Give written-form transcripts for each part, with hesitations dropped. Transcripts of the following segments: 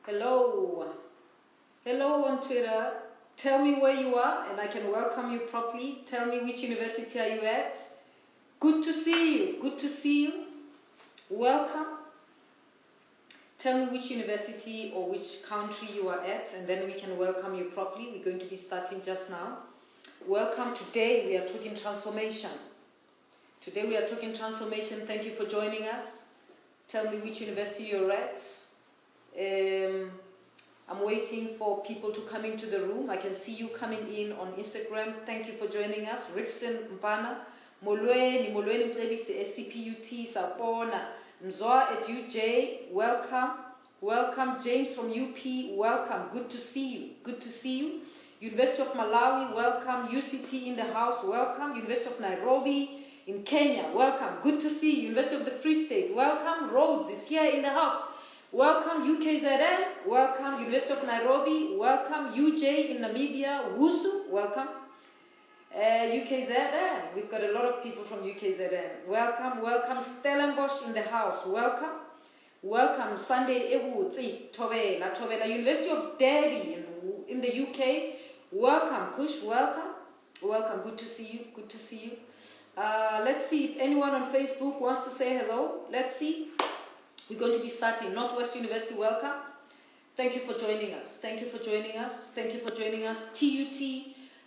Hello. Hello on Twitter. Tell me where you are and I can welcome you properly. Tell me which university are you at. Good to see you. Good to see you. Welcome. Tell me which university or which country you are at and then we can welcome you properly. We're going to be starting just now. Welcome. Today we are talking transformation. Today we are talking transformation. Thank you for joining us. Tell me which university you're at. I'm waiting for people to come into the room. I can see you coming in on Instagram. Thank you for joining us. Rickson Mpana, Molweni Mtlebisi, SCPUT, Sapona, Mzoa at UJ, welcome. Welcome. James from UP, welcome. Good to see you. Good to see you. University of Malawi, welcome. UCT in the house, welcome. University of Nairobi in Kenya, welcome. Good to see you. University of the Free State, welcome. Rhodes is here in the house. Welcome UKZN, welcome University of Nairobi, welcome UJ in Namibia, Wusu, welcome. UKZN, we've got a lot of people from UKZN. Welcome, welcome Stellenbosch in the house, welcome. Welcome Sunday Ewu, Tovela, University of Derby in the UK, welcome Kush, welcome. Welcome, good to see you, good to see you. Let's see if anyone on Facebook wants to say hello. Let's see. We're going to be starting. Northwest University, welcome. Thank you for joining us. Thank you for joining us. Thank you for joining us. TUT,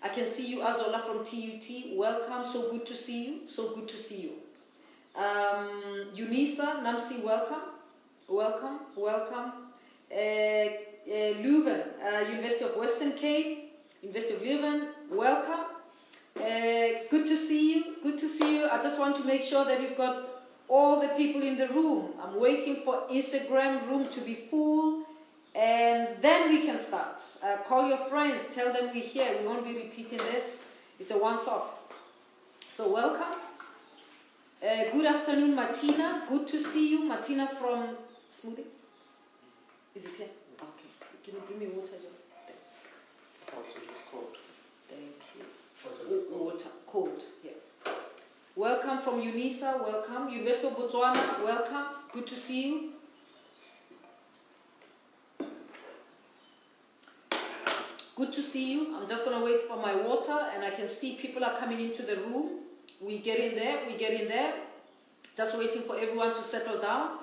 I can see you, Azola from TUT. Welcome. So good to see you. So good to see you. Unisa, Namsi, welcome. Welcome. Welcome. Leuven, University of Western Cape. University of Leuven, welcome. Good to see you. Good to see you. I just want to make sure that you've got all the people in the room. I'm waiting for Instagram room to be full and then we can start. Call your friends, tell them we're here. We won't be repeating this. It's a once-off. So welcome. Good afternoon, Martina. Good to see you. Martina from Smoothie. Is it here? Okay. Can you bring me water, John? Thanks. Also just cold. Thank you. Water. Cold. Yeah. Welcome from UNISA, welcome. University of Botswana, welcome. Good to see you. Good to see you. I'm just going to wait for my water and I can see people are coming into the room. We get in there. Just waiting for everyone to settle down.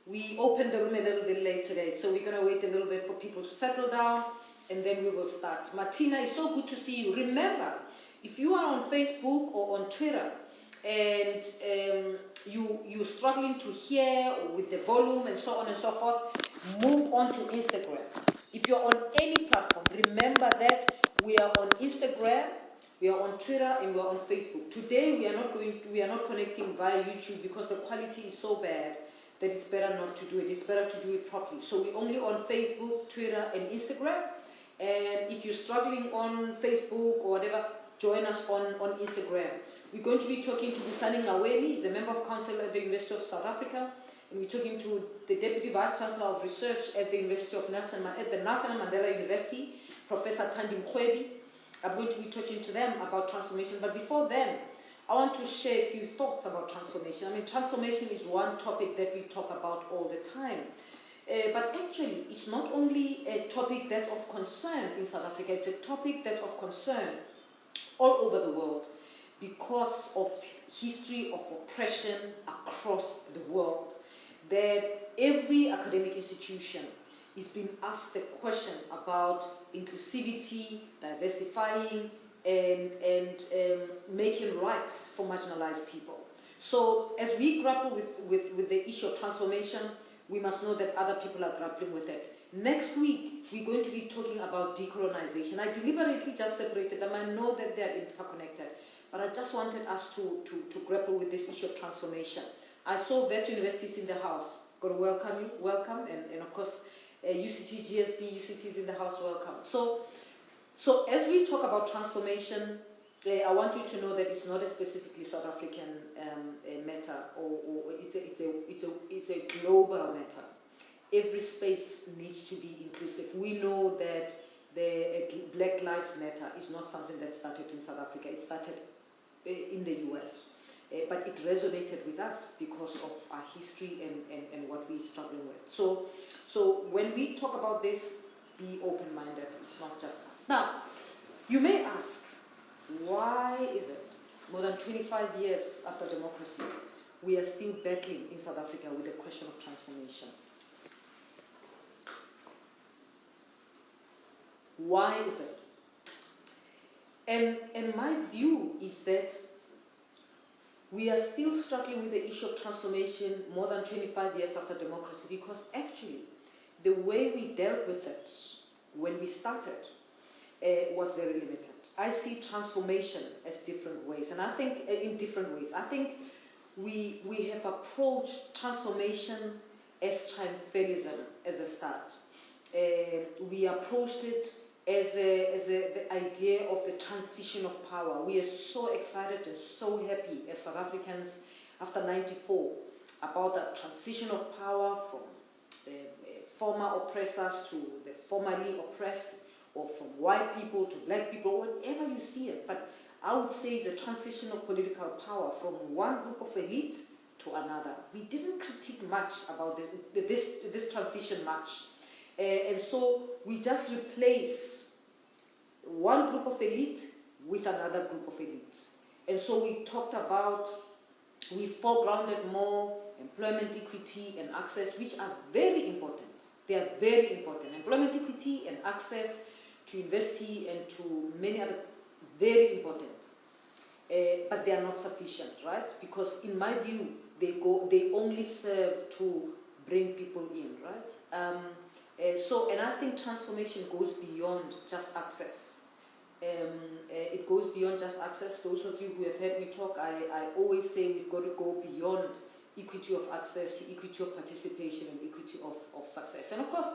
We opened the room a little bit late today, so we're going to wait a little bit for people to settle down and then we will start. Martina, it's so good to see you. Remember, if you are on Facebook or on Twitter, and you're struggling to hear with the volume and so on and so forth, move on to Instagram. If you're on any platform, remember that we are on Instagram, we are on Twitter, and we are on Facebook. Today we are not connecting via YouTube because the quality is so bad that it's better not to do it. It's better to do it properly. So we're only on Facebook, Twitter, and Instagram. And if you're struggling on Facebook or whatever, join us on Instagram. We're going to be talking to Busani Ngawemi, he's a member of council at the University of South Africa, and we're talking to the Deputy Vice Chancellor of Research at the University of the Nelson Mandela University, Professor Thandi Mkhwebi. I'm going to be talking to them about transformation, but before then, I want to share a few thoughts about transformation. I mean, transformation is one topic that we talk about all the time. But actually, it's not only a topic that's of concern in South Africa, it's a topic that's of concern all over the world, because of history of oppression across the world, that every academic institution is being asked the question about inclusivity, diversifying, and making rights for marginalized people. So as we grapple with the issue of transformation, we must know that other people are grappling with it. Next week, we're going to be talking about decolonization. I deliberately just separated them. I know that they are interconnected. But I just wanted us to grapple with this issue of transformation. I saw vet universities in the house. Got to welcome you, welcome, and of course, UCT, GSB, UCT is in the house, welcome. So as we talk about transformation, I want you to know that it's not a specifically South African matter, or it's a global matter. Every space needs to be inclusive. We know that the Black Lives Matter is not something that started in South Africa. It started in the US. But it resonated with us because of our history and what we're struggling with. So So when we talk about this, be open-minded. It's not just us. Now, you may ask, why is it more than 25 years after democracy, we are still battling in South Africa with the question of transformation? Why is it? And my view is that we are still struggling with the issue of transformation more than 25 years after democracy, because actually the way we dealt with it when we started was very limited. I see transformation as different ways, and I think in different ways. I think we have approached transformation as triumphalism as a start. We approached it as the idea of the transition of power. We are so excited and so happy as South Africans after 94 about the transition of power from former oppressors to the formerly oppressed, or from white people to black people, whatever you see it. But I would say it's a transition of political power from one group of elite to another. We didn't critique much about this transition much. And so we just replace one group of elite with another group of elites. And so we talked about, we foregrounded more employment equity and access, which are very important. They are very important. Employment equity and access to university and to many other, very important. But they are not sufficient, right? Because in my view, they only serve to bring people in, right? And I think transformation goes beyond just access. It goes beyond just access. Those of you who have heard me talk, I always say we've got to go beyond equity of access to equity of participation and equity of success. And of course,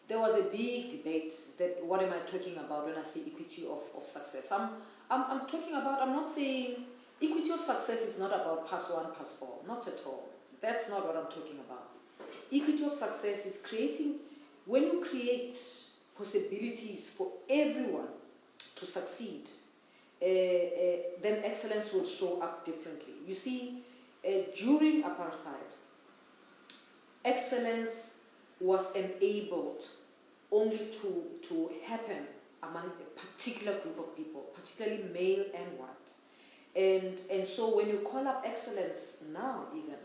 there was a big debate that what am I talking about when I say equity of success? I'm talking about, I'm not saying equity of success is not about pass one, pass all. Not at all. That's not what I'm talking about. Equity of success is creating, when you create possibilities for everyone to succeed, then excellence will show up differently. You see, during apartheid, excellence was enabled only to happen among a particular group of people, particularly male and white. And so when you call up excellence now even,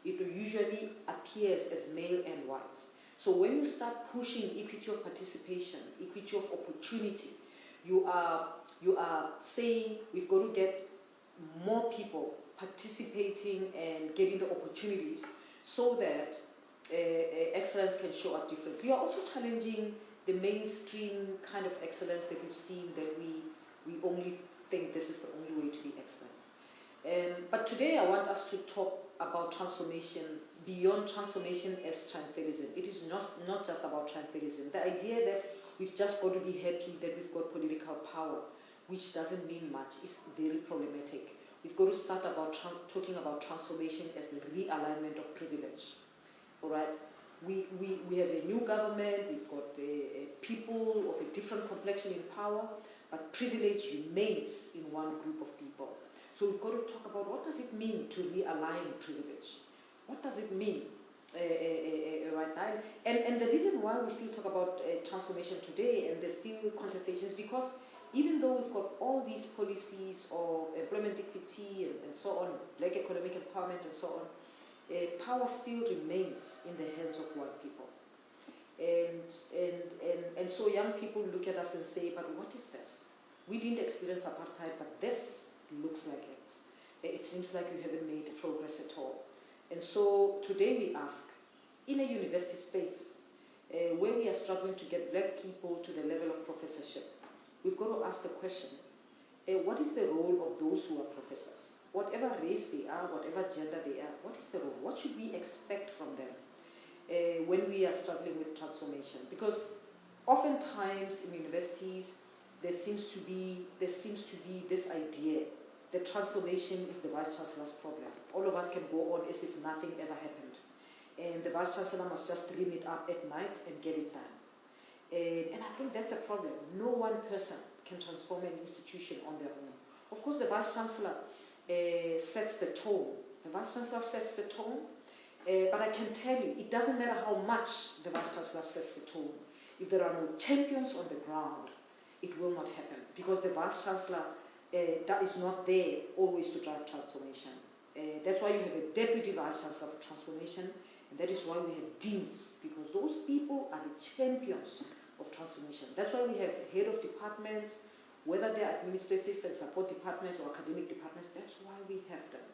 it usually appears as male and white. So when you start pushing equity of participation, equity of opportunity, you are saying we've got to get more people participating and getting the opportunities so that excellence can show up differently. You are also challenging the mainstream kind of excellence that we've seen, that we only think this is the only way to be excellent. But today I want us to talk about transformation beyond transformation as triumphalism. It is not just about triumphalism. The idea that we've just got to be happy that we've got political power, which doesn't mean much, is very problematic. We've got to start talking about transformation as the realignment of privilege. All right? We have a new government, we've got people of a different complexion in power, but privilege remains in one group of people. So we've got to talk about what does it mean to realign privilege? What does it mean right now? And the reason why we still talk about transformation today and there's still contestations, because even though we've got all these policies of employment equity and so on, black economic empowerment and so on, power still remains in the hands of white people. And so young people look at us and say, but what is this? We didn't experience apartheid, but this looks like it. It seems like you haven't made progress at all. And so today we ask, in a university space, where we are struggling to get black people to the level of professorship, we've got to ask the question, what is the role of those who are professors? Whatever race they are, whatever gender they are, what is the role? What should we expect from them when we are struggling with transformation? Because oftentimes in universities, there seems to be this idea that transformation is the Vice Chancellor's problem. All of us can go on as if nothing ever happened. And the Vice Chancellor must just dream it up at night and get it done. And I think that's a problem. No one person can transform an institution on their own. Of course, the Vice Chancellor sets the tone. The Vice Chancellor sets the tone. But I can tell you, it doesn't matter how much the Vice Chancellor sets the tone. If there are no champions on the ground, it will not happen, because the Vice Chancellor that is not there always to drive transformation. That's why you have a Deputy Vice Chancellor for transformation, and that is why we have deans, because those people are the champions of transformation. That's why we have head of departments, whether they're administrative and support departments or academic departments. That's why we have them.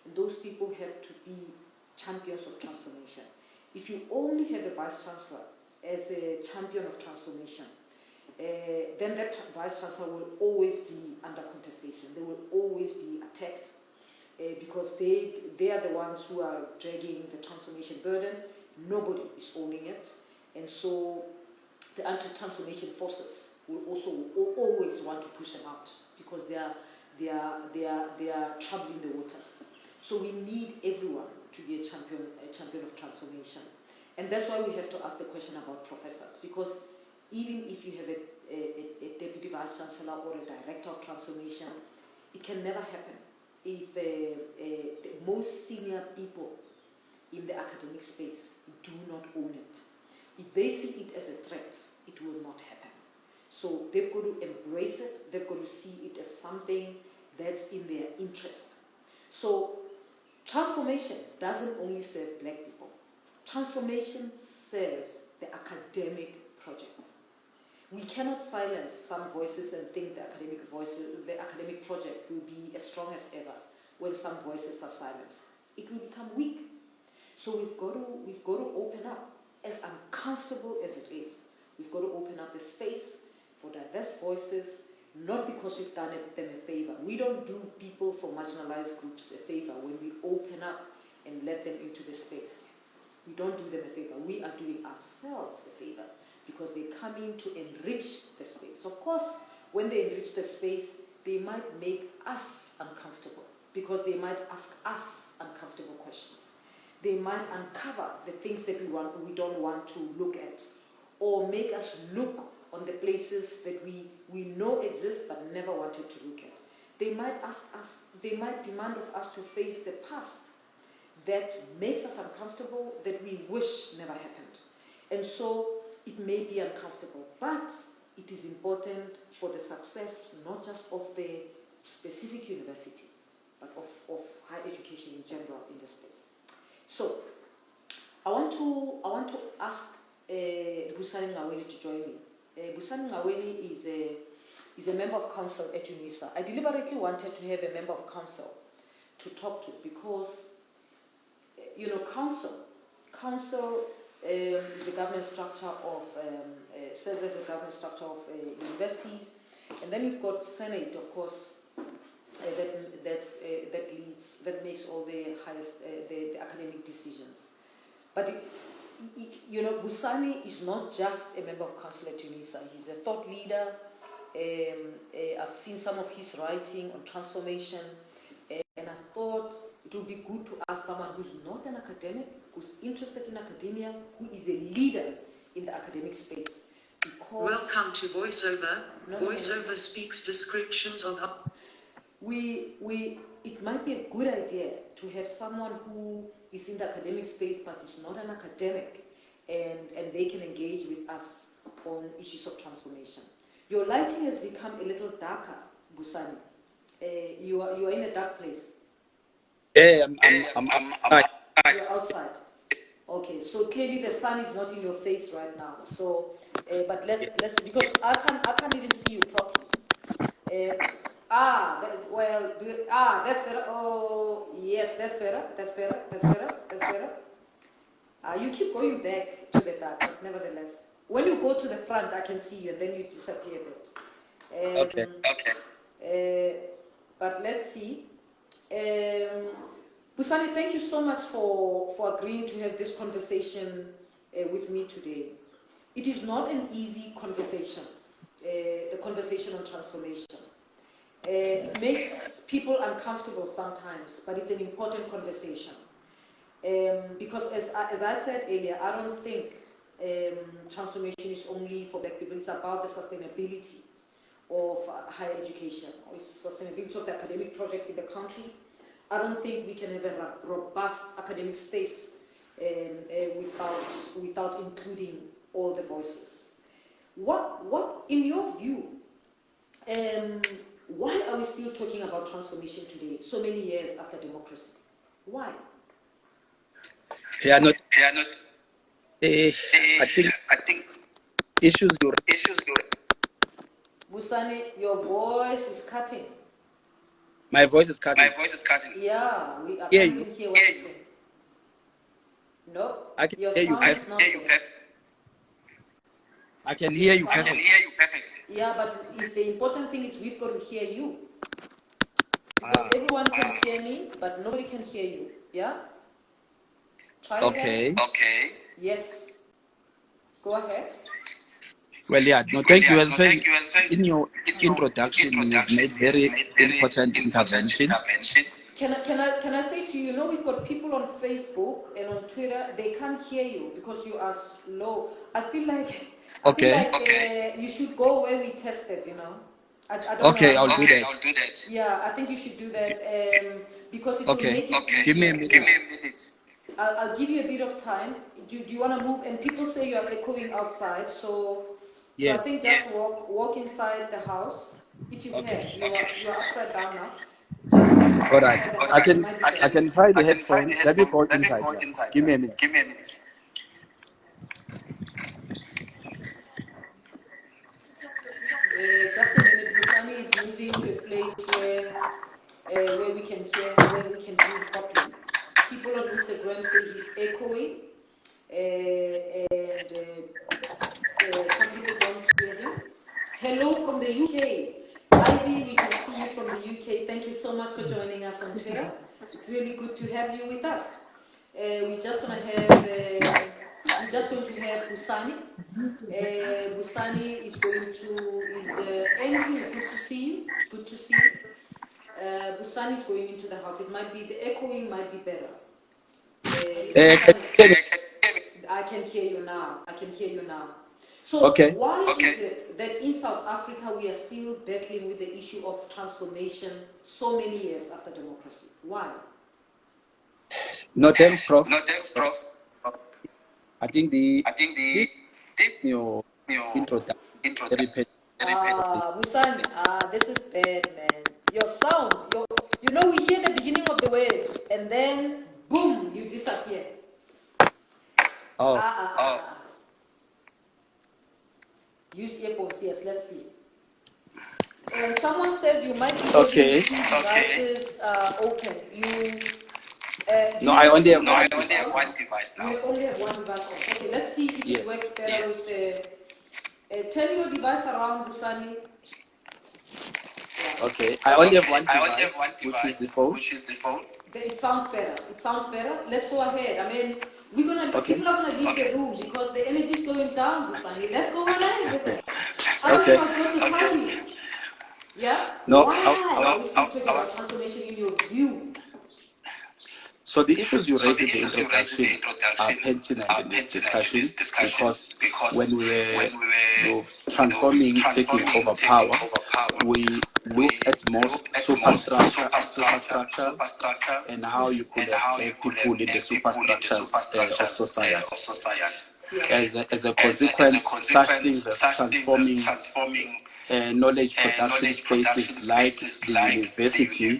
And those people have to be champions of transformation. If you only have a Vice Chancellor as a champion of transformation, then that Vice Chancellor will always be under contestation. They will always be attacked because they are the ones who are dragging the transformation burden. Nobody is owning it. And so the anti-transformation forces will also always want to push them out because they are troubling the waters. So we need everyone to be a champion of transformation. And that's why we have to ask the question about professors, because even if you have a Deputy Vice Chancellor or a Director of Transformation, it can never happen if the most senior people in the academic space do not own it. If they see it as a threat, it will not happen. So they've got to embrace it, they've got to see it as something that's in their interest. So transformation doesn't only serve black people. Transformation serves the academic project. We cannot silence some voices and think the academic project will be as strong as ever when some voices are silenced. It will become weak. So we've got to open up, as uncomfortable as it is. We've got to open up the space for diverse voices, not because we've done them a favor. We don't do people from marginalized groups a favor when we open up and let them into the space. We don't do them a favor. We are doing ourselves a favor because they come in to enrich the space. Of course, when they enrich the space, they might make us uncomfortable because they might ask us uncomfortable questions. They might uncover the things that we don't want to look at, or make us look on the places that we know exist but never wanted to look at. They might ask us, they might demand of us to face the past that makes us uncomfortable, that we wish never happened. And so it may be uncomfortable, but it is important for the success not just of the specific university, but of higher education in general in this space. So I want to ask Busani Ngaweli to join me. Busani Ngaweli is a member of council at UNISA. I deliberately wanted to have a member of council to talk to because, council is a governance structure of serves as a governance structure of universities, and then you've got Senate, of course, that makes all the highest the academic decisions. But Busani is not just a member of council at UNISA. He's a thought leader. I've seen some of his writing on transformation, and I thought it would be good to ask someone who's not an academic, who's interested in academia, who is a leader in the academic space. Welcome to VoiceOver. VoiceOver speaks descriptions of. It might be a good idea to have someone who is in the academic space but is not an academic, and they can engage with us on issues of transformation. Your lighting has become a little darker, Busani. You are in a dark place. Yeah, I'm You're outside. Okay, so clearly the sun is not in your face right now. So, but let's because I can't even see you properly. That's better. Oh, yes, that's better. You keep going back to the dark, but nevertheless, when you go to the front, I can see you, and then you disappear a bit. okay. But let's see. Busani, thank you so much for agreeing to have this conversation with me today. It is not an easy conversation, the conversation on transformation. It makes people uncomfortable sometimes, but it's an important conversation. Because as I said earlier, I don't think transformation is only for black people. It's about the sustainability of higher education, or sustainability of the academic project in the country. I don't think we can have a robust academic space without including all the voices. What in your view, why are we still talking about transformation today, so many years after democracy? Why? I think issues you Busani, your voice is cutting. my voice is cutting. Yeah, I Hear can't you. even hear what you're saying. No, I can your hear you sound is perfect. not there. I can hear you perfect. Yeah, but the important thing is we've got to hear you. Because Ah, everyone can hear me, but nobody can hear you. Yeah? Try again. okay. Yes. Go ahead. Well, yeah, no, thank you. As I said, in your introduction, you've made very important interventions. Can I say to you, you know, we've got people on Facebook and on Twitter, they can't hear you because you are slow. I feel like you should go where we tested, you know. I don't Okay, know. I'll do that. Yeah, I think you should do that because it will Okay, make it give me a easier. minute. I'll give you a bit of time. Do you want to move? And people say you are echoing outside, so I Yes. think just walk inside the house if you Okay. can. You are upside down now. Just walk All right. inside the house. It might be better. I can try the headphones. Let me go inside. Yeah. Give me a minute. Just a minute. Busani is moving to a place where we can hear, where we can hear properly. People on Instagram say he's echoing, and some people don't hear him. Hello from the UK. Ivy, we can see you from the UK. Thank you so much for joining us on Twitter. It's really good to have you with us. We're just going to have Busani. Busani is Andrew, good to see you. Good to see you. Busani is going into the house. It might be, the echoing might be better. I can hear you now. So Okay. why is it that in South Africa we are still battling with the issue of transformation so many years after democracy? Why? No, thanks, Prof. I think your introduction very Busani, this is bad, man. Your sound, you know, we hear the beginning of the word and then boom, you disappear. Use earphones, yes, let's see. Someone says you might be holding two devices open. I only have one device now. You only have one device on. Okay, let's see if it works better with the... turn your device around, Busani. Okay, I only have one device, which is the phone. It sounds better. Let's go ahead. I mean, people are gonna leave the room because the energy is going down, Busani. Let's go ahead with it. Okay. I was going to tell you. Yeah? No, why are we still talking about transformation in your view? So the issues you raised in the introduction are pertinent in this discussion because when we were transforming, taking over power, we looked at most superstructure and how you could have people in the superstructures of society. As a consequence, such things as transforming knowledge production spaces like the university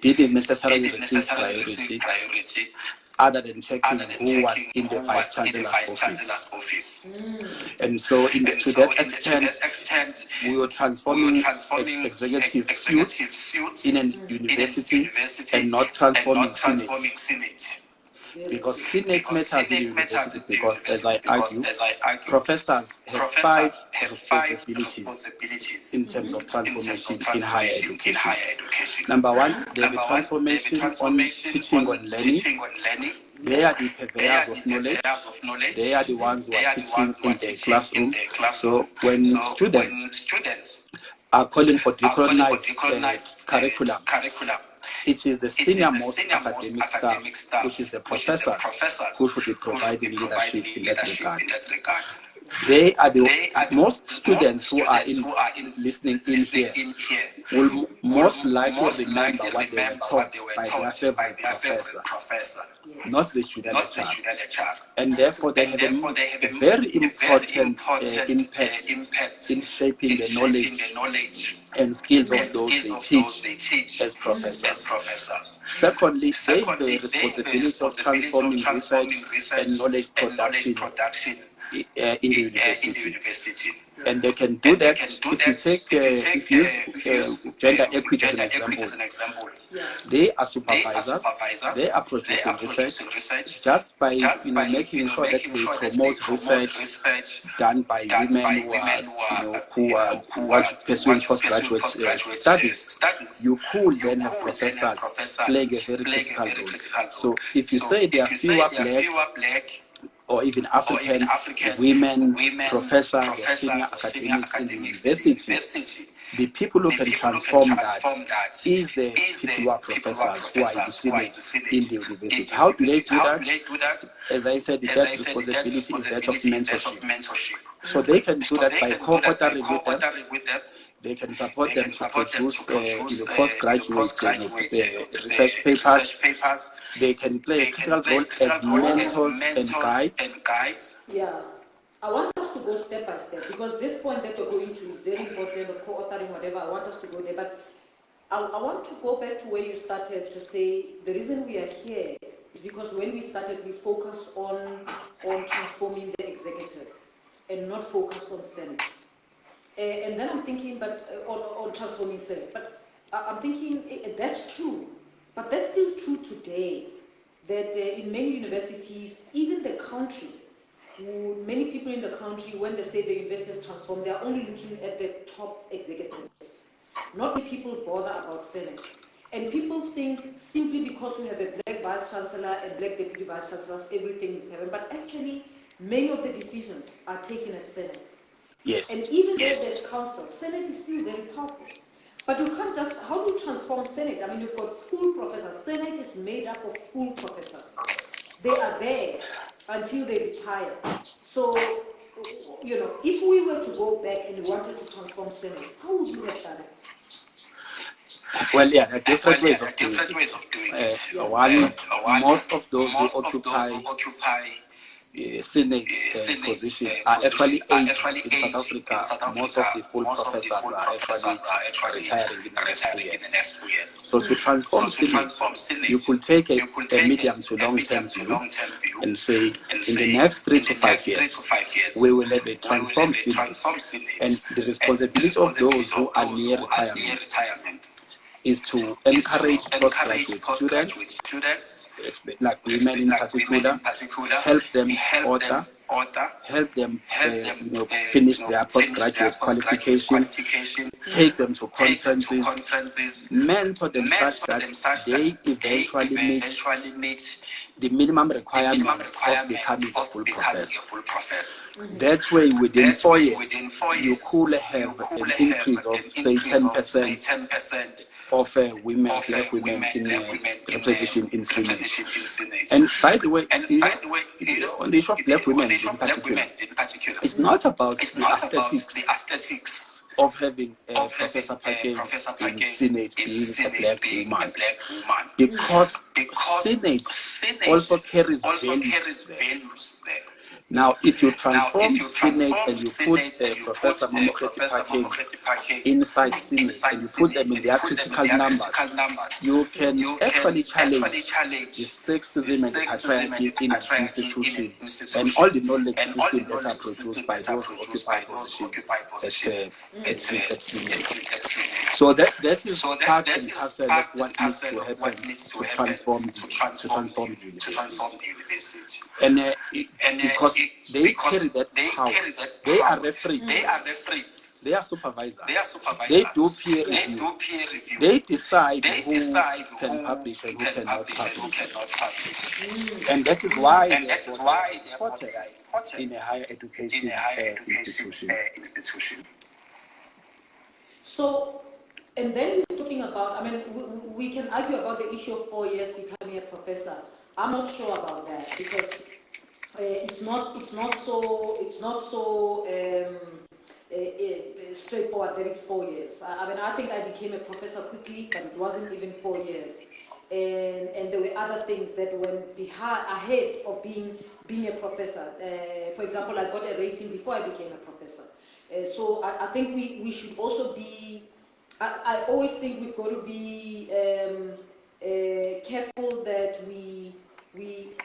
didn't necessarily receive priority other than checking who was in the Vice Chancellor's office. And so to that extent, we were transforming executive suits in a university and not transforming Senate. Because Senate matters in the university because, as I argue, professors have 5 responsibilities in terms of transformation in higher education. Number 1, they have a transformation on teaching and learning. They are the purveyors of knowledge. They are the ones who are teaching in the classroom. So when students are calling for decolonized curriculum, it is the senior most academic staff, which is the professors, who should be providing leadership in that regard. They are most students who are listening in here will most likely remember what they were taught by their favorite professor. not the student lecturer. And therefore they have a very important impact in shaping the knowledge and skills of those they teach as professors. Secondly, they have the responsibility of transforming research and knowledge production in the university. And they can do that if you use gender equity as an example. They are supervisors, they are producing research just by making sure that they promote research done by women who are pursuing postgraduate studies. You could then have professors playing a very critical role. So if you say there are fewer black or even African women professors or senior academics in the university, the people who can transform that is the people who are professors who are in the Senate in the university. How do they do that? As I said, that responsibility is that of mentorship. So they can do that by co-authoring with them. They can support them to produce postgraduate research papers. They can play a critical role as mentors and guides. Yeah. I want us to go step by step because this point that you're going to is very important, the co-authoring, whatever. I want us to go there. But I want to go back to where you started to say the reason we are here is because when we started, we focused on transforming the executive and not focused on Senate. And then I'm thinking, on transforming Senate. But I'm thinking that's true. But that's still true today, that in many universities, even the country, many people in the country, when they say the university is transformed, they are only looking at the top executives. Not many people bother about Senate. And people think simply because we have a black vice chancellor and black deputy vice chancellors, everything is heaven. But actually, many of the decisions are taken at Senate. Yes. And even though there's council, Senate is still very powerful. But you can't just, how do you transform Senate? I mean, you've got full professors. Senate is made up of full professors. They are there until they retire. So, if we were to go back and wanted to transform Senate, how would you have done it? Well, yeah, there are different ways of doing it. Most of those who occupy Senate position are actually aged in South Africa. Most of the full professors are actually retiring in the next 2 years. So to transform Senate, you could take a medium to long-term view and say, in the next 3 to 5 years, we will have a transformed Senate. And the responsibility of those who are near retirement is to encourage postgraduate students, like women in particular, help them help them finish their postgraduate qualification, take them to conferences, mentor them such that they eventually meet the minimum requirements of becoming a full professor. That way, within 4 years, you could have an increase of, say, 10% of black women in representation in Senate. And by the way, on the issue of black women in particular, it's not about the aesthetics of having Professor Phakeng in Senate being a black woman, because Senate also carries values there. Now, if you transform Senate and you put Professor Mamokgethi Phakeng inside Senate and you put them in their critical numbers, you can actually challenge the sexism and the patriarchy in an institution and all the knowledge system that are produced by those who occupy positions at Senate. So that is part and parcel of what needs to happen to transform the university. And because they carry that power, they are referees, they are supervisors, they do peer review, they decide who can publish and who cannot publish. And that is why they are important in a higher education institution. So, and then we're talking about, I mean, we can argue about the issue of 4 years becoming a professor. I'm not sure about that because it's not so straightforward that it's 4 years. I mean, I think I became a professor quickly, but it wasn't even 4 years. and there were other things that went ahead of being a professor. For example, I got a rating before I became a professor. So I think we should also be, I always think we've got to be careful that we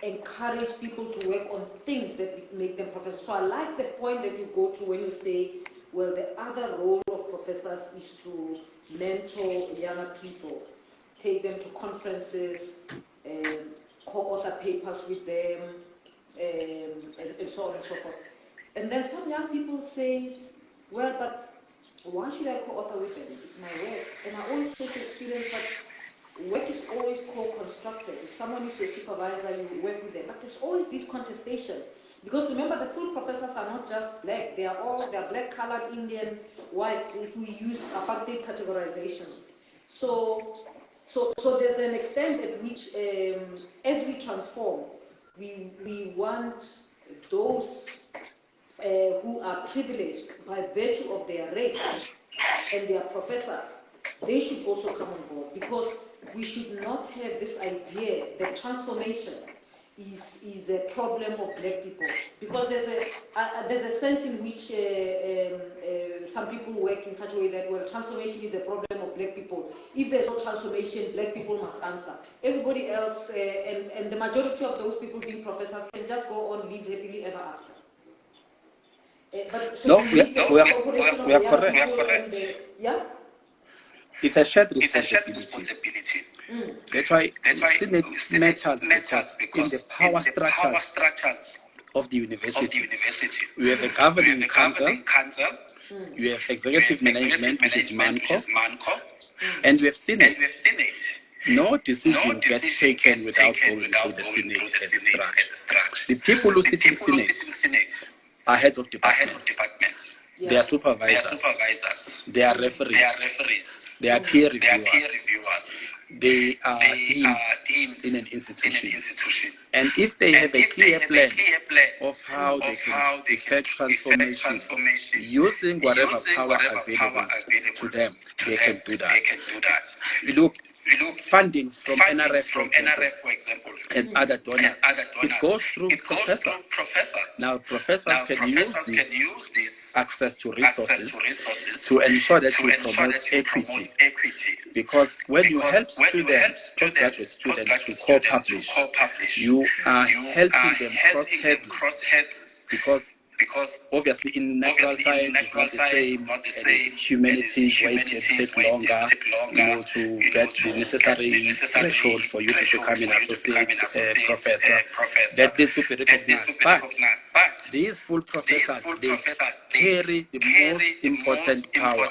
encourage people to work on things that make them professors. So I like the point that you go to when you say, well, the other role of professors is to mentor younger people, take them to conferences, co-author papers with them, and so on and so forth. And then some young people say, well, but why should I co-author with them? It's my work. And I always say to students that work is always co-constructed. If someone is your supervisor, you work with them. But there's always this contestation. Because remember, the full professors are not just black. They are black, colored, Indian, white, if we use apartheid categorizations. So there's an extent at which, as we transform, we want those who are privileged by virtue of their race and their professors, they should also come on board, because we should not have this idea that transformation is a problem of black people, because there's a sense in which some people work in such a way that, well, transformation is a problem of black people. If there's no transformation, black people must answer. Everybody else, and the majority of those people being professors, can just go on, live happily ever after. But so we are correct. Yeah? It's a shared responsibility. That's why Senate matters, because in the power structures of the university, we have a governing council, you have executive management, which is MANCO, and we have Senate. No decision gets taken without going through the Senate as a structure. The people who sit in Senate are heads of departments. Yeah. They are supervisors. They are referees. They are peer reviewers. They are deans in an institution. And if they have a clear plan of how they can effect transformation using whatever power available to them, they can do that. We look funding from NRF, for example, and other donors. It goes through professors. Now, professors can use this access to resources to ensure that we promote equity. Because when you help students, postgraduate students, to co-publish, you are helping them cross hurdles. Because obviously in natural science it's not the same, and humanities where it can take longer, to get the necessary threshold for you to become an associate professor, that this will be recognized. But these full professors, they carry the most important power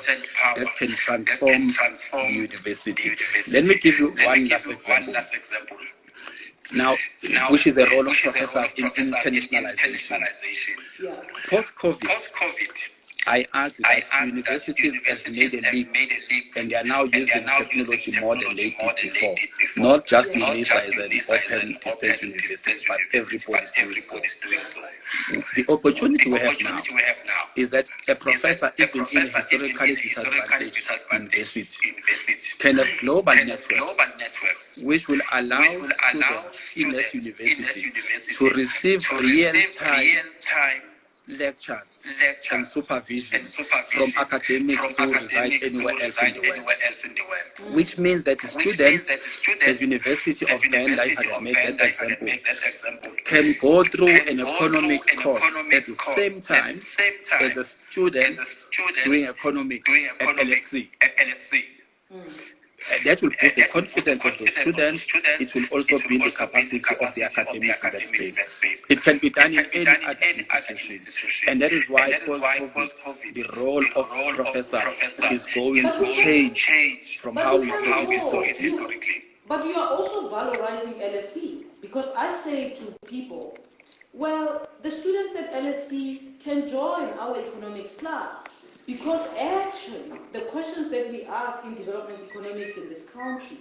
that can transform the university. Let me give you one last example. Now, which is the role of professors in internationalization. Yeah. Post-COVID, I argue that universities have made a leap, and they are now using technology more than they did before. Not just UNISA as an open distance university, but everybody is doing so. The opportunity we have now is that a professor, even in a historically disadvantaged university, can have global networks which will allow students in that university to receive real-time lectures and supervision from academics who reside anywhere else in the world. Which means that the students at University of Venda, if I can make that example, can go through an economics course at the same time as a student doing economics at LSE. That will boost the confidence of the students. It will also build the capacity of the academics in that space. It can be done in any other institution. And that is why post-COVID, the role of professors is going to change from how we saw it historically. But you are also valorizing LSE, because I say to people, well, the students at LSE can join our economics class. Because actually, the questions that we ask in development economics in this country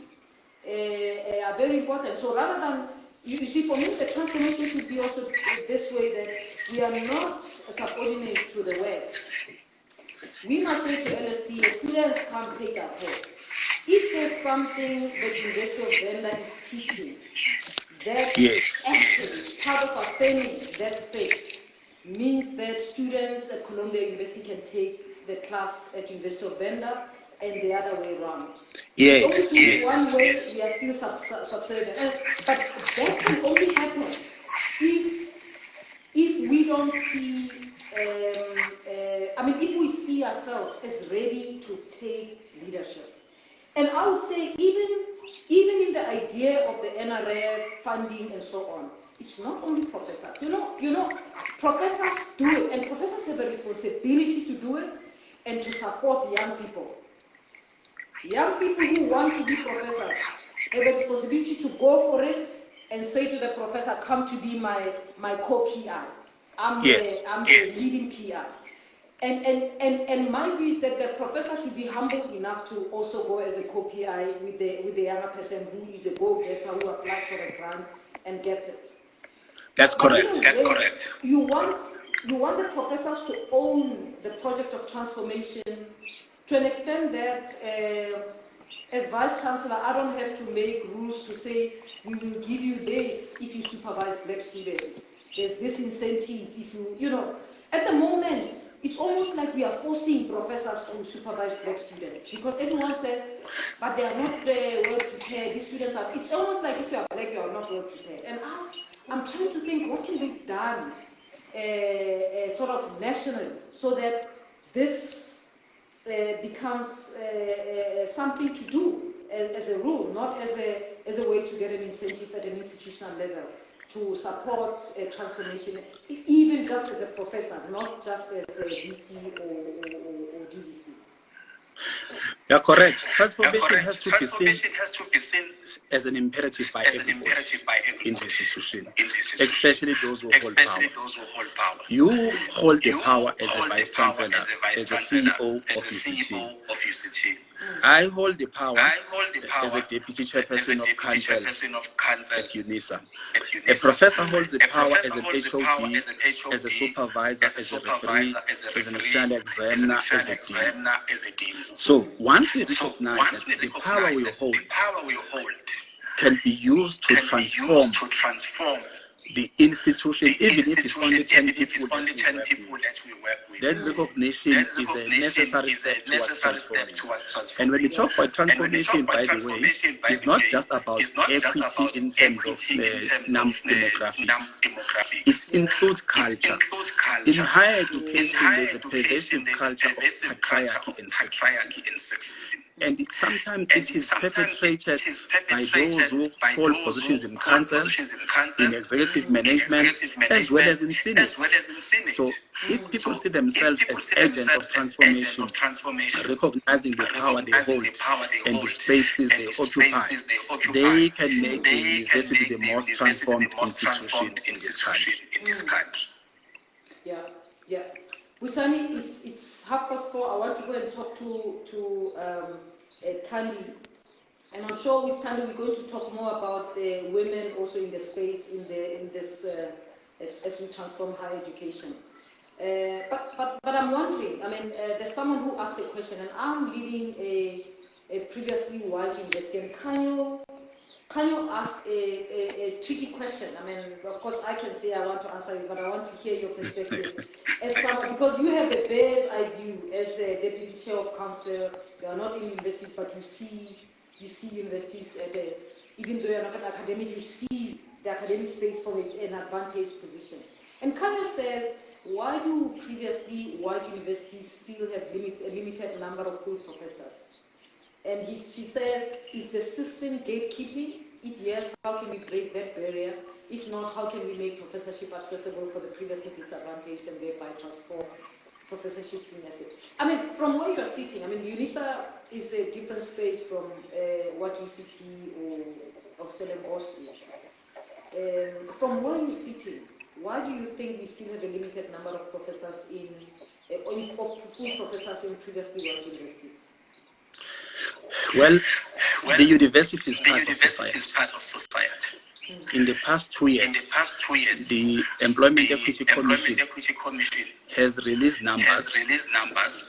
are very important. So rather than, you see, for me, the transformation should be also this way, that we are not subordinate to the West. We must say to LSE, students come take our course. if there's something that University of Venda is teaching that Yes. actually part of sustaining that space means that students at Columbia University can take the class at University of Venda and the other way around. Yes. Only one way we are still subservient. But that can only happen if we don't see, if we see ourselves as ready to take leadership. And I would say even in the idea of the NRF funding and so on, it's not only professors. You know, professors do it, and professors have a responsibility to do it and to support young people. Young people who want to be professors have a responsibility to go for it and say to the professor, come to be my co-PI. I'm the leading PI. And my view is that the professor should be humble enough to also go as a co-PI with the younger person who is a go-getter, who applies for a grant and gets it. That's correct. That's correct. You want the professors to own the project of transformation to an extent that, as Vice Chancellor, I don't have to make rules to say we will give you this if you supervise black students. There's this incentive if you. At the moment, it's almost like we are forcing professors to supervise black students because everyone says, but they are not well prepared. These students are. It's almost like if you are black, you are not well prepared. And I'm trying to think what can be done, sort of nationally, so that this becomes something to do as a rule, not as a way to get an incentive at an institutional level to support transformation, even just as a professor, not just as a DC or DVC. You're correct. Transformation has to be seen as an imperative by everybody in the institution, especially those who hold power. You hold the power as a vice chancellor, as the CEO of UCT. I hold the power as a deputy chairperson of council at UNISA. A professor holds the power as an HOD, as a supervisor, as a referee, as an external examiner, as a dean. So once we recognize that the power we hold can be used to transform the institution, even if it's only 10 people that we work with, that recognition is a necessary step towards transforming. And when we talk about transformation, by the way, it's not just about equity in terms of demographics. It includes culture. In higher education, there's a pervasive culture of patriarchy and sexism. And sometimes it is perpetrated by those who hold positions in council, in executive management, as well as in Senate. So if people see themselves as agents of transformation, recognizing the power they hold and the spaces they occupy, they can make the university the most transformed institution in this country. Yeah. Busani, it's 4:30. I want to go and talk to Thandi. And I'm sure with Thandi we're going to talk more about the women also in the space in this as we transform higher education. But I'm wondering. There's someone who asked a question, and I'm leading a previously white university. And can you ask a tricky question? Of course, I can say I want to answer it, but I want to hear your perspective. Because you have a bird's eye view as a deputy chair of council. You are not in universities, but you see universities even though you're not an academic, you see the academic space from an advantaged position. And Kanya says, why do previously white universities still have a limited number of full professors? And she says, is the system gatekeeping? If yes, how can we break that barrier? If not, how can we make professorship accessible for the previously disadvantaged and thereby transform professorships in essence? From where you're sitting, UNISA is a different space from what UCT or Stellenbosch is. From where you're sitting, why do you think we still have a limited number of professors full professors in previously white universities? Well, the university is part of society. In the past 2 years, the Employment Equity Commission has released numbers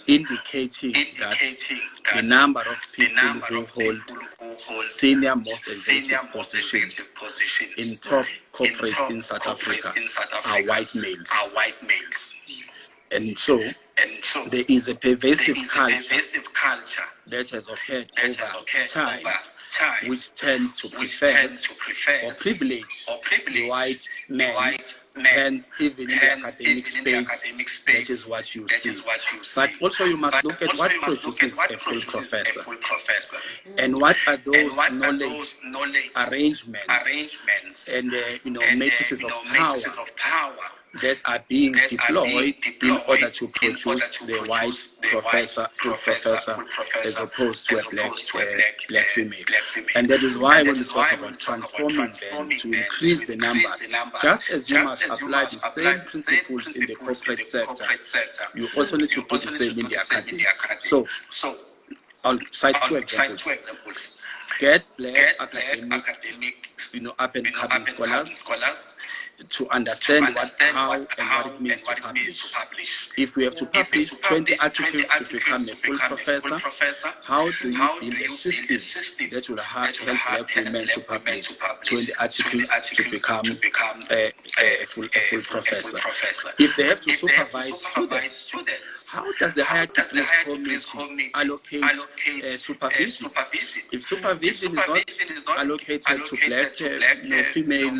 indicating that the number of people who hold senior most executive positions in top corporates in South Africa are white males. And so there is a pervasive culture that has occurred over time, which tends to prefer or privilege the white man. Hence, even in the academic space, that is what you see. But also you must look at what produces a full professor. And what are those knowledge arrangements and matrices of power that are being deployed in order to produce the white professor, full professor, as opposed to a black female. And that is why when we talk about transforming them to increase the numbers, just as you must apply the same principles in the corporate sector, you also need to put the same in the academy. So I'll cite two examples. Get black academic, up and coming scholars to understand how and what it means to publish. If we have to publish 20 articles to become a full professor, how do you build a system that will help black women to publish 20 articles to become a full professor? If they have to supervise students, how does the Higher Degrees Committee allocate supervision? If supervision is not allocated to black female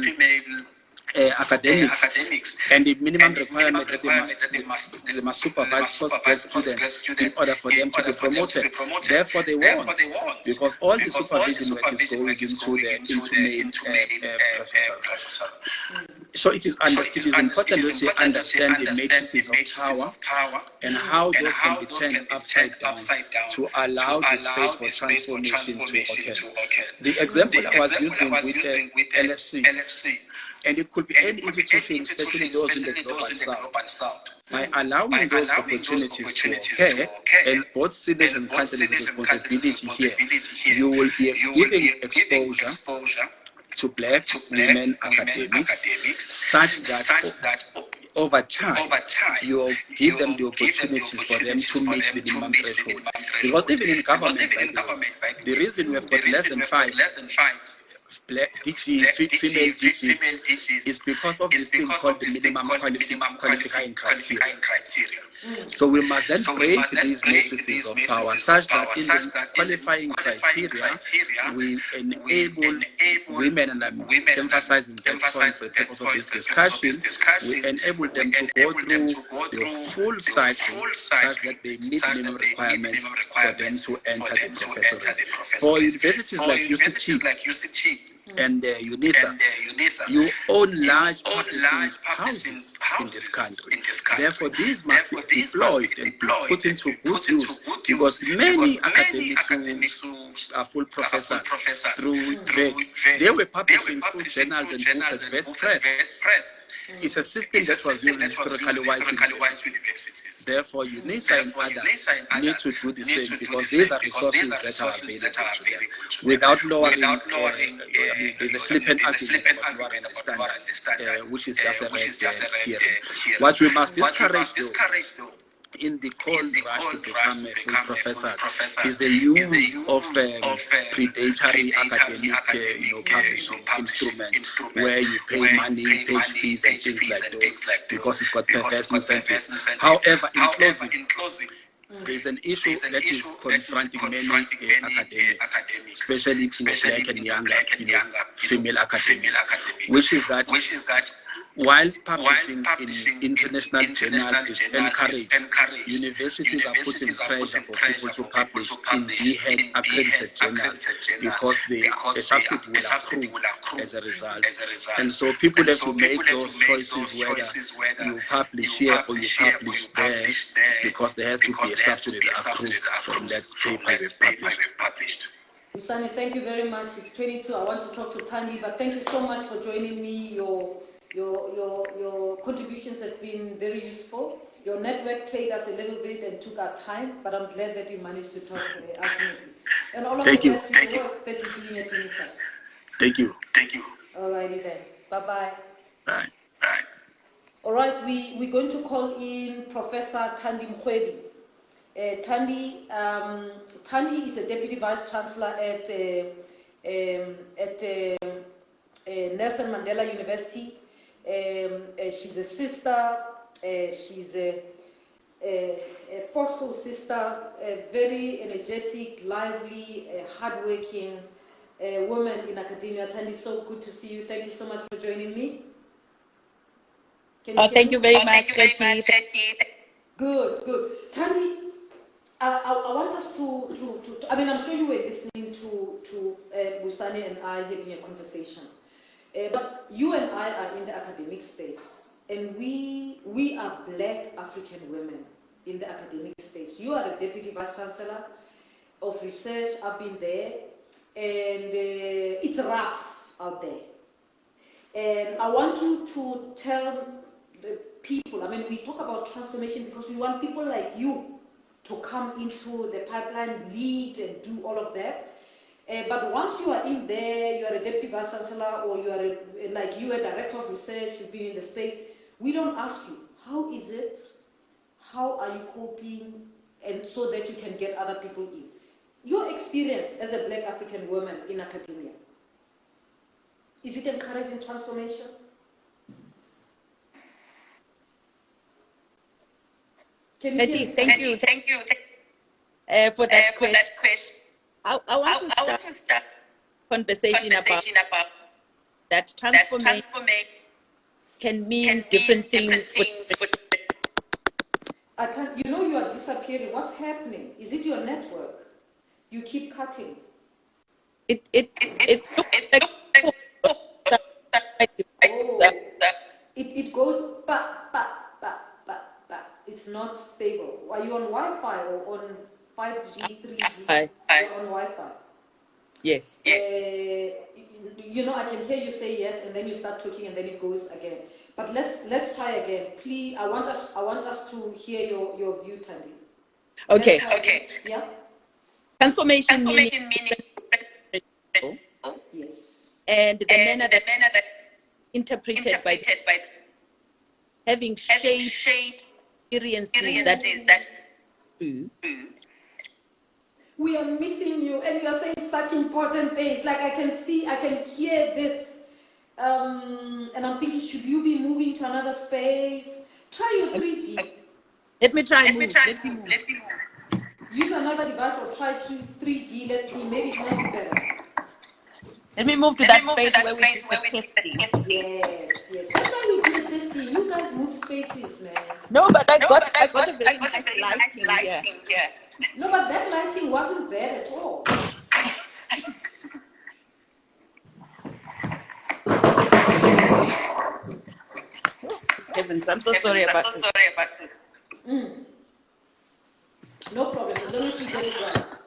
academics, and the minimum requirement that they must supervise postgraduate students in order for them to be promoted. Therefore, they won't, because all the supervision work is going into male professor. So it is important that you understand the matrices of power and how those can be turned upside down to allow the space for transformation to occur. The example I was using with LSE, and it could be any institution, especially those in the global south. By allowing those opportunities to occur, and both students and councillors' responsibility here, you will be giving exposure to black women academics, such that over time, you give them the opportunities for them to meet the minimum threshold. Because even in government, the reason we have got less than five female DGs is because of this thing called the minimum qualifying criteria. So we must then break these matrices of power such that in the qualifying criteria we enable women, and I'm emphasizing that point for the purpose of this discussion, we enable them to go through the full cycle such that they meet minimum requirements for them to enter the professorate. For universities like UCT and UNISA, you own large houses in this country. Therefore, these must be deployed and put into good use, because many academics who are full professors through VETS, they were publishing through journals and books at VETS Press. It's a system that was used historically white universities. Therefore, UNISA and others need to do the same, because these are resources that are available to them. Without lowering, there's a flippant argument about lowering the standards, which is just a red theory. What we must discourage, though, in the cold rush to become a full professor is the use of predatory academic publishing instruments where you pay money, page fees and things like those, because it's got perverse incentives. However, in closing, there's an issue that is confronting many academics, especially black and younger female academics, which is that whilst publishing in international journals is encouraged, universities are putting pressure for people to publish in DHET accredited journals, because a subsidy will accrue as a result. And so people have to make those choices whether you publish here or you publish there, because there has to be a subsidy that accrues from that paper we've published. Usani, thank you very much. It's 22. I want to talk to Tandi, but thank you so much for joining me. Your contributions have been very useful. Your network played us a little bit and took our time, but I'm glad that we managed to talk ultimately. And all of the best work that you're doing at UNISA. Thank you. Alrighty then. Bye-bye. Bye. All right, we're going to call in Professor Thandi Mkhwebi. Thandi is a Deputy Vice Chancellor at Nelson Mandela University. She's a sister, she's a fossil sister, a very energetic, lively, hardworking woman in academia. Thandi, so good to see you. Thank you so much for joining me. Thank you very much, Betty. Good. Thandi, I want us to I mean, I'm sure you were listening to Busani and I having a conversation. But you and I are in the academic space, and we are Black African women in the academic space. You are a Deputy Vice Chancellor of Research. I've been there, and it's rough out there. And I want you to tell the people, I mean, we talk about transformation because we want people like you to come into the pipeline, lead and do all of that. But once you are in there, you are a Deputy Vice Chancellor, or you are you are Director of Research, you've been in the space, we don't ask you, how is it? How are you coping? And so that you can get other people in. Your experience as a Black African woman in academia, is it encouraging transformation? Betty, thank you for that question. I want to start conversation about that transformation can mean different things. I can't, you are disappearing. What's happening? Is it your network? You keep cutting. It It goes ba. It's not stable. Are you on Wi-Fi or on 5G, 3G? You're on Wi-Fi. Yes. I can hear you say yes, and then you start talking, and then it goes again. But let's try again, please. I want us to hear your view, Thandi. Okay. Yeah. Transformation meaning yes, and the manner that interpreted by having shaped experiences that we are missing you, and you are saying such important things. Like I can hear bits, and I'm thinking, should you be moving to another space? Try your 3G. Let me try. Use another device or try 3G. Let's see. Maybe it might be better. Let me move to that space where we do the testing. Yes. That's why we do the testing. You guys move spaces, man. No, but I got a very nice lighting here. No, but that lighting wasn't bad at all. Heavens, I'm so sorry about this. No problem, as long as you get it right.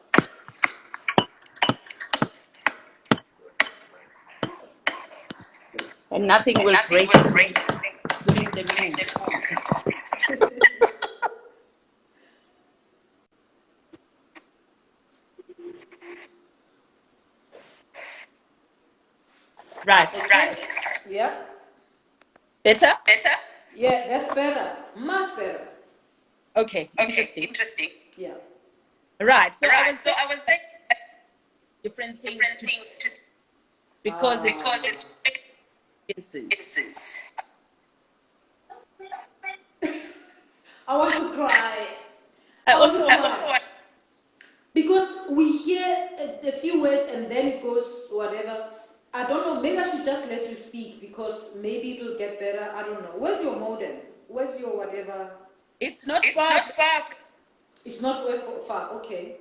And nothing will break during the move. Right. Yeah. Better? Yeah, that's better. Much better. Okay. Interesting. Yeah. Right. So I was saying different things to because it's experiences. I want to cry. I also want because we hear a few words and then it goes whatever. I don't know. Maybe I should just let you speak because maybe it'll get better. I don't know. Where's your modem? Where's your whatever? It's not far. It's not far. Okay.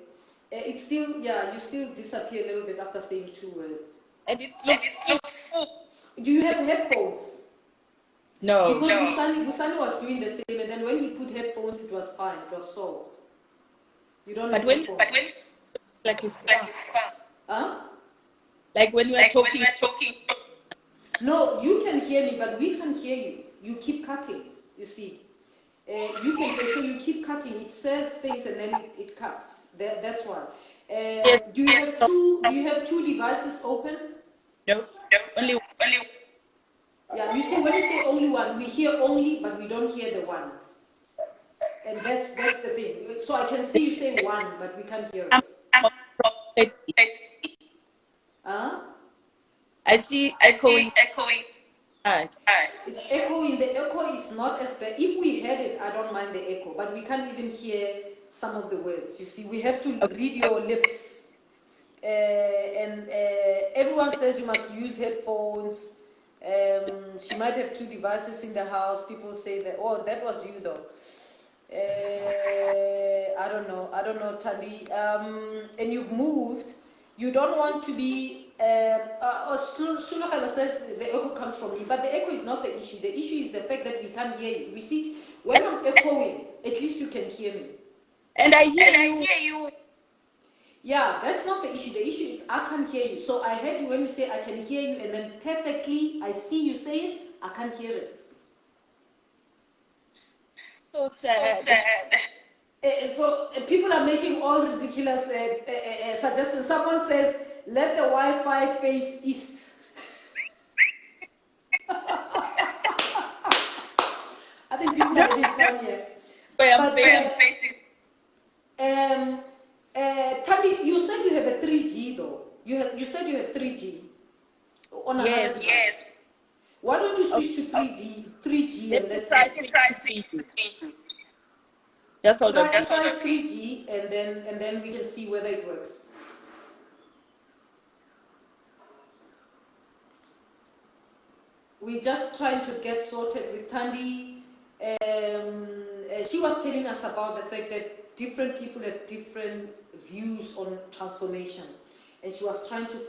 It's still, you still disappear a little bit after saying 2 words. And it looks full. Do you have headphones? No. Because Busani was doing the same, and then when he put headphones, it was fine. It was solved. You don't have headphones. But when like it's far. Huh? Like when we're talking. No, you can hear me, but we can hear you. You keep cutting, you see. You can hear, so you keep cutting. It says things and then it cuts. That's why. Yes. Do you have two devices open? No. Only Yeah, you see, when you say only one, we hear only, but we don't hear the one. And that's the thing. So I can see you say one, but we can't hear it. Huh? I see echoing. It's echoing. The echo is not as bad. If we heard it, I don't mind the echo, but we can't even hear some of the words. You see, we have to read your lips. And everyone says you must use headphones. She might have 2 devices in the house. People say that, oh, that was you though. I don't know, Tali. And you've moved. You don't want to be. Shulokalo says the echo comes from me, but the echo is not the issue. The issue is the fact that we can't hear you. We see, when I'm echoing, at least you can hear me. And I hear you. Yeah, that's not the issue. The issue is I can't hear you. So I heard you when you say I can hear you, and then perfectly I see you say it, I can't hear it. So sad. So people are making all ridiculous suggestions. Someone says, let the Wi-Fi face east. I think people are being funny. Tali, you said you have a 3G though. You said you have 3G. Yes. Why don't you switch to 3G Let and me let's try see. 3G. Just hold on. Try 3G and then we can see whether it works. We're just trying to get sorted with Tandi. She was telling us about the fact that different people have different views on transformation, and she was trying to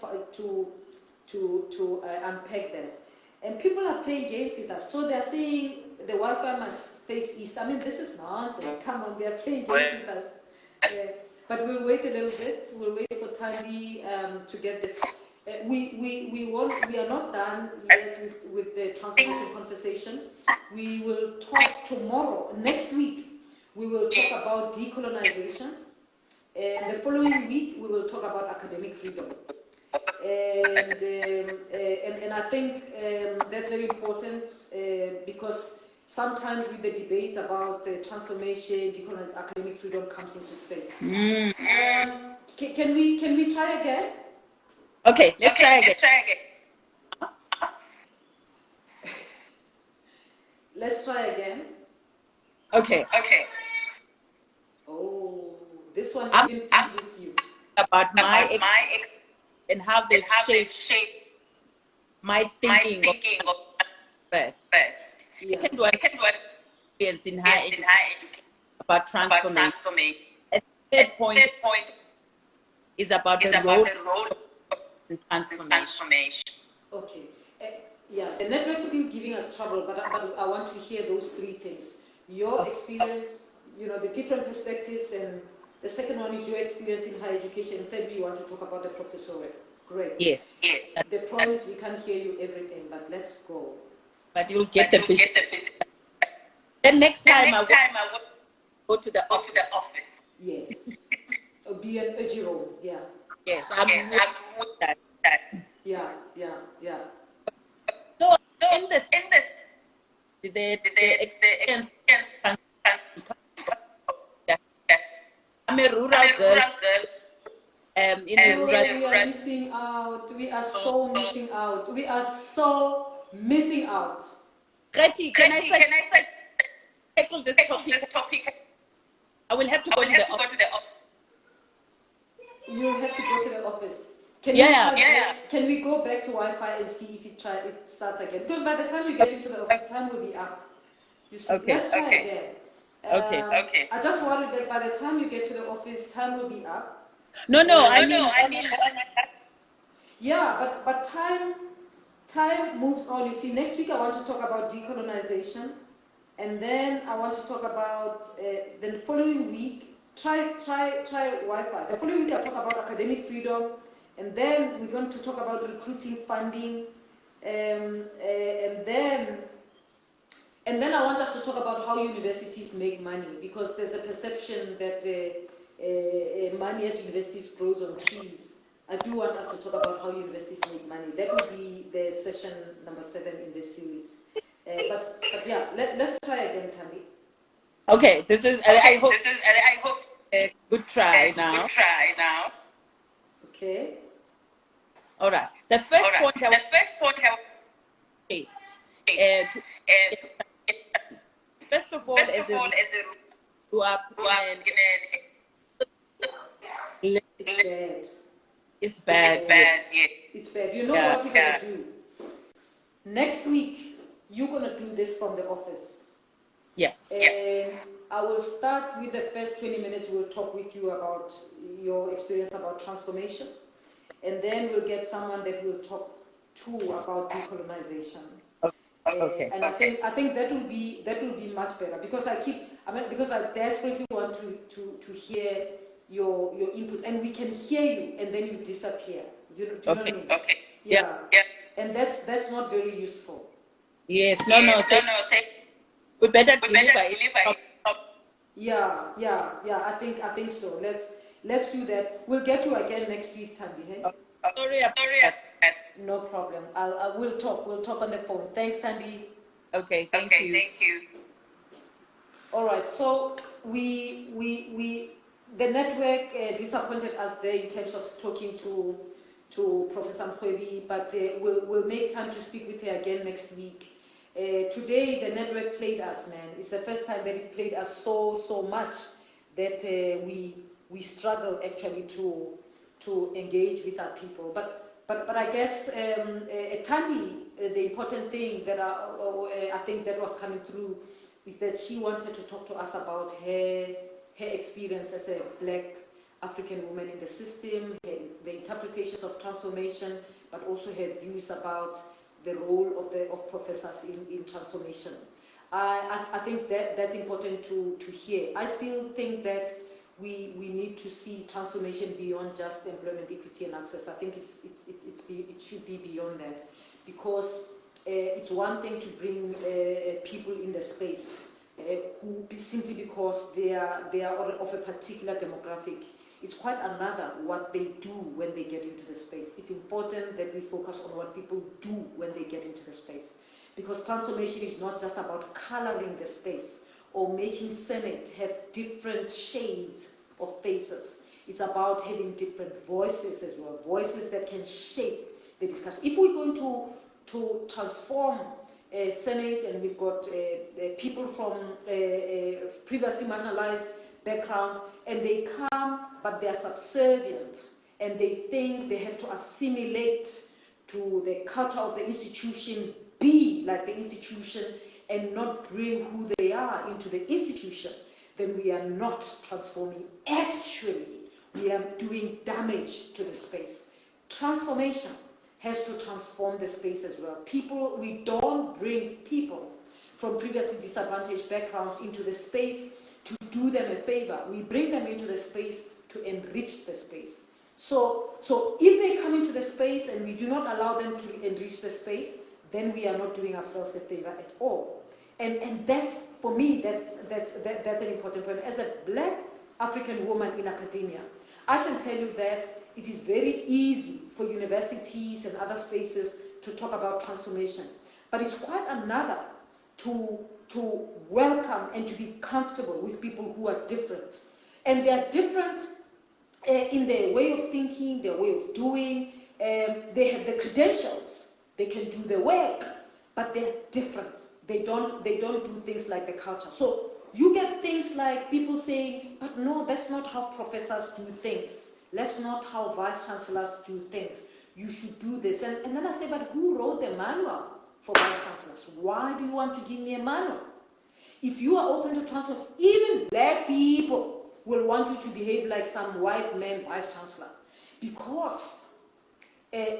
unpack that. And people are playing games with us. So they're saying the Wi-Fi must face east. I mean, this is nonsense. Come on, they're playing games with us. Yeah. But we'll wait a little bit. We'll wait for Tandi to get this. We are not done yet with the transformation conversation. We will talk tomorrow. Next week, we will talk about decolonization. And the following week, we will talk about academic freedom. And I think that's very important because sometimes with the debate about transformation, academic freedom comes into space. Can we try again? Okay, let's try again. Let's try again. Okay. Oh, this one even pleases you. About my and how they shape my thinking of first. Yeah. Second one, experience in higher education about transformation. And third point is about the road to transformation. Okay. Yeah, the network is still giving us trouble, but I want to hear those 3 things. Your experience, the different perspectives, and the second one is your experience in higher education. And thirdly, you want to talk about the professorate. Great. Yes. The points, we can't hear you everything, but let's go. But you'll get the bit. Then next time I will go to the office. Yes. Be an Ejiro, yeah. Yes, I'm with that. Yeah. So in this, the experience. I'm a rural girl. In a rural. We are missing out. We are so missing out. We are so missing out. Kreti, can I say tackle this topic? I will have to go to the office. You have to go to the office. Can we go back to Wi-Fi and see if it starts again? Because by the time you get into the office, time will be up. You see, let's try again. Okay. I just worry that by the time you get to the office, time will be up. No, I mean. Yeah, but time moves on. You see, next week I want to talk about decolonization, and then I want to talk about the following week. Try Wi-Fi. The following week I talk about academic freedom, and then we're going to talk about recruiting funding, and then I want us to talk about how universities make money, because there's a perception that money at universities grows on trees. I do want us to talk about how universities make money. That will be the session number 7 in this series. But yeah, let's try again, Thandi. Okay, this is. I hope a good try now. Good try now. Okay. All right. The first point I want to make, first of all, as a grew up in it's bad. It's bad. Yeah. It's bad. You know what we're gonna do? Next week, you're gonna do this from the office. Yeah. And I will start with the first 20 minutes. We'll talk with you about your experience about transformation, and then we'll get someone that will talk too about decolonization. Okay. And I think that will be much better because I desperately want to hear your inputs, and we can hear you and then you disappear. Do you know what I mean? Okay. Yeah. And that's not very useful. Yes. No. We better deliver it. Yeah. I think so. Let's do that. We'll get you again next week, Thandi. Hey? Sorry. No problem. We'll talk on the phone. Thanks, Thandi. Okay. Thank you. All right. So we the network disappointed us there in terms of talking to Professor Mkhwebi, but we'll make time to speak with her again next week. Today the network played us, man. It's the first time that it played us so much that we struggle actually to engage with our people. But I guess Thandi, the important thing that I think that was coming through is that she wanted to talk to us about her experience as a Black African woman in the system, the interpretations of transformation, but also her views about the role of professors in transformation. I think that's important to hear. I still think that we need to see transformation beyond just employment equity and access. I think it should be beyond that, because it's one thing to bring people in the space who simply because they are of a particular demographic. It's quite another what they do when they get into the space. It's important that we focus on what people do when they get into the space, because transformation is not just about coloring the space or making Senate have different shades of faces. It's about having different voices as well, voices that can shape the discussion. If we're going to transform Senate, and we've got people from previously marginalized backgrounds, and they come, but they're subservient, and they think they have to assimilate to the culture of the institution, be like the institution, and not bring who they are into the institution, then we are not transforming. Actually, we are doing damage to the space. Transformation has to transform the space as well. We don't bring people from previously disadvantaged backgrounds into the space to do them a favor. We bring them into the space to enrich the space. So if they come into the space and we do not allow them to enrich the space, then we are not doing ourselves a favor at all. And that's, for me, that's an important point. As a Black African woman in academia, I can tell you that it is very easy for universities and other spaces to talk about transformation. But it's quite another to welcome and to be comfortable with people who are different. And they are different in their way of thinking, their way of doing. They have the credentials. They can do the work, but they're different. They don't do things like the culture. So you get things like people saying, but no, that's not how professors do things. That's not how vice chancellors do things. You should do this. And then I say, but who wrote the manual for vice chancellors? Why do you want to give me a manual? If you are open to transfer, even Black people will want you to behave like some white man vice chancellor. Because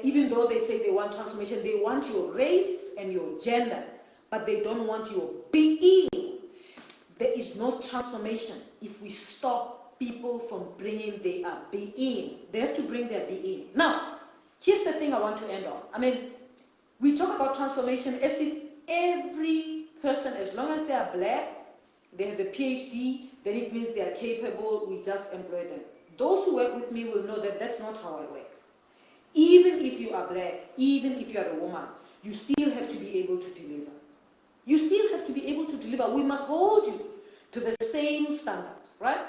even though they say they want transformation, they want your race and your gender, but they don't want your being. There is no transformation if we stop people from bringing their being. They have to bring their being. Now, here's the thing I want to end on. I mean, we talk about transformation as if every person, as long as they are Black, they have a PhD, then it means they are capable, we just employ them. Those who work with me will know that that's not how I work. Even if you are black, even if you are a woman, you still have to be able to deliver. You still have to be able to deliver. We must hold you to the same standard, right?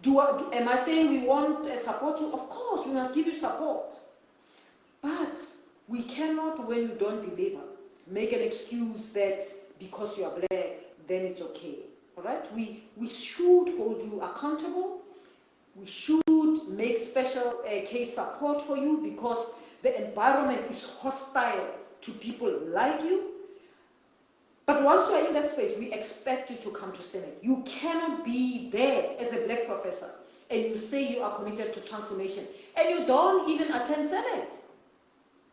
Am I saying we want to support you? Of course, we must give you support. But we cannot, when you don't deliver, make an excuse that because you are black, then it's okay. All right? We should hold you accountable. We should make special case support for you because the environment is hostile to people like you. But once you are in that space, we expect you to come to Senate. You cannot be there as a black professor and you say you are committed to transformation and you don't even attend Senate.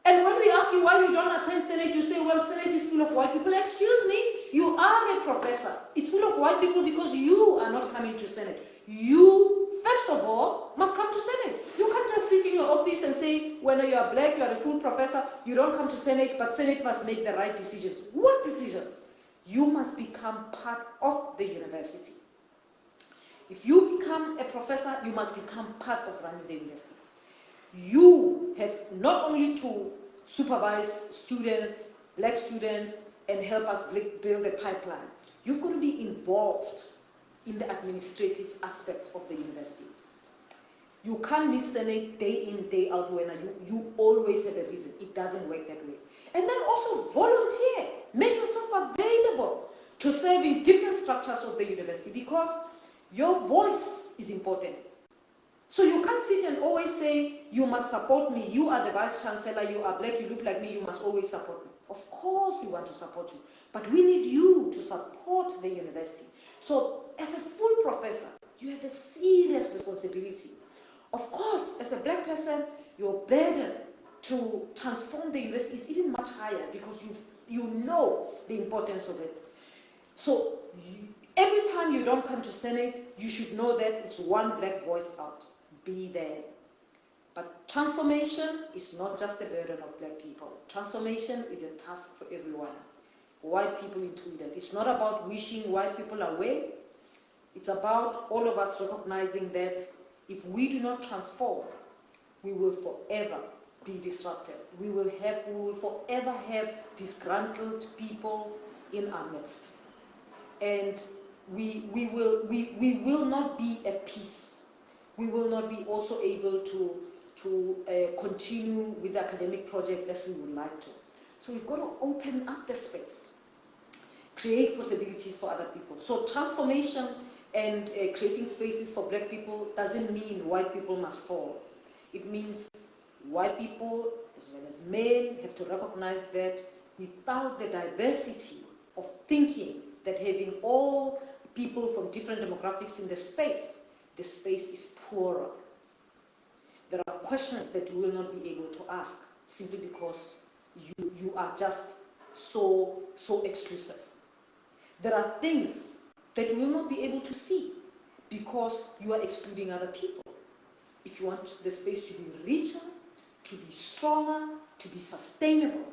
And when we ask you why you don't attend Senate, you say, well, Senate is full of white people. Excuse me, you are a professor. It's full of white people because you are not coming to Senate. You, first of all, must come to Senate. You can't just sit in your office and say, whether you are black, you are a full professor, you don't come to Senate, but Senate must make the right decisions. What decisions? You must become part of the university. If you become a professor, you must become part of running the university. You have not only to supervise students, black students, and help us build a pipeline. You've got to be involved in the administrative aspect of the university. You can't miss Senate day in, day out when you always have a reason. It doesn't work that way. And then also volunteer. Make yourself available to serve in different structures of the university because your voice is important. So you can't sit and always say, you must support me, you are the vice chancellor, you are black, you look like me, you must always support me. Of course we want to support you, but we need you to support the university. So as a full professor, you have a serious responsibility. Of course, as a black person, your burden to transform the university is even much higher because you know the importance of it. So every time you don't come to Senate, you should know that it's one black voice out. Be there. But transformation is not just the burden of black people. Transformation is a task for everyone, white people included. It's not about wishing white people away. It's about all of us recognizing that if we do not transform, we will forever be disrupted. We will forever have disgruntled people in our midst. And we will not be at peace. We will not be also able to continue with the academic project as we would like to. So we've got to open up the space, create possibilities for other people. So transformation and creating spaces for black people doesn't mean white people must fall. It means white people, as well as men, have to recognize that without the diversity of thinking, that having all people from different demographics in the space is poorer. There are questions that you will not be able to ask simply because you are just so exclusive. There are things that you will not be able to see because you are excluding other people. If you want the space to be richer, to be stronger, to be sustainable,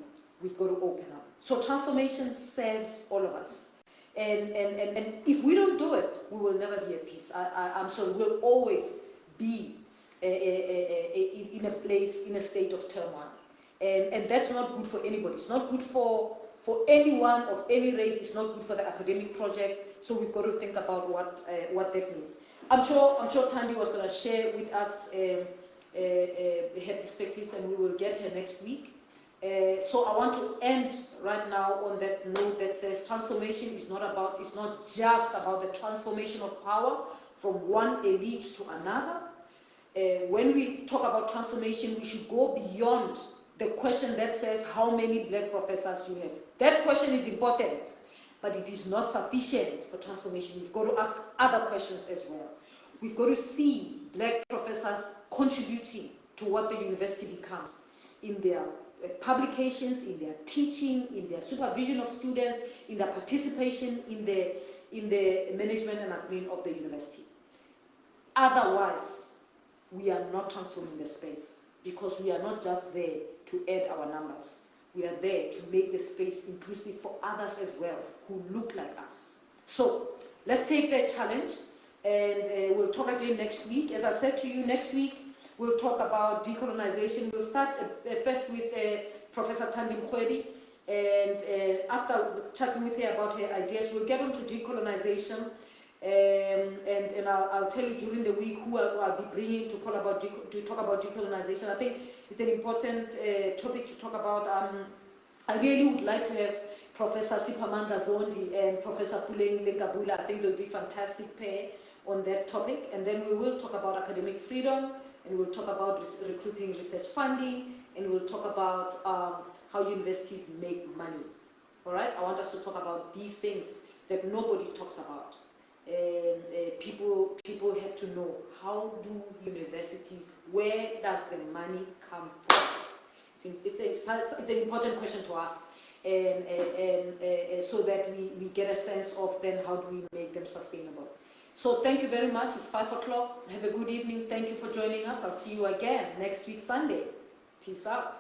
we've got to open up. So transformation serves all of us. And if we don't do it, we will never be at peace. I'm sure we'll always be in a place, in a state of turmoil. And that's not good for anybody. It's not good for anyone of any race. It's not good for the academic project. So we've got to think about what that means. I'm sure Thandi was going to share with us her perspectives, and we will get her next week. So I want to end right now on that note that says transformation is not just about the transformation of power from one elite to another. When we talk about transformation, we should go beyond the question that says how many black professors you have. That question is important, but it is not sufficient for transformation. We've got to ask other questions as well. We've got to see black professors contributing to what the university becomes in their publications, in their teaching, in their supervision of students, in their participation in the management and admin of the university. Otherwise, we are not transforming the space because we are not just there to add our numbers. We are there to make the space inclusive for others as well who look like us. So let's take that challenge, and we'll talk again next week. As I said to you, next week We'll talk about decolonization. We'll start first with Professor Thandi Mkhwedi, and after chatting with her about her ideas, we'll get on to decolonization. And I'll tell you during the week who I'll be bringing to talk about decolonization. I think it's an important topic to talk about. I really would like to have Professor Siphamandla Zondi and Professor Puleng Lenkabula. I think they'll be fantastic pair on that topic. And then we will talk about academic freedom, and we'll talk about recruiting research funding, and we'll talk about how universities make money. All right? I want us to talk about these things that nobody talks about. People have to know, how do universities, where does the money come from? It's an important question to ask, and so that we get a sense of then how do we make them sustainable. So thank you very much. It's 5 o'clock. Have a good evening. Thank you for joining us. I'll see you again next week, Sunday. Peace out.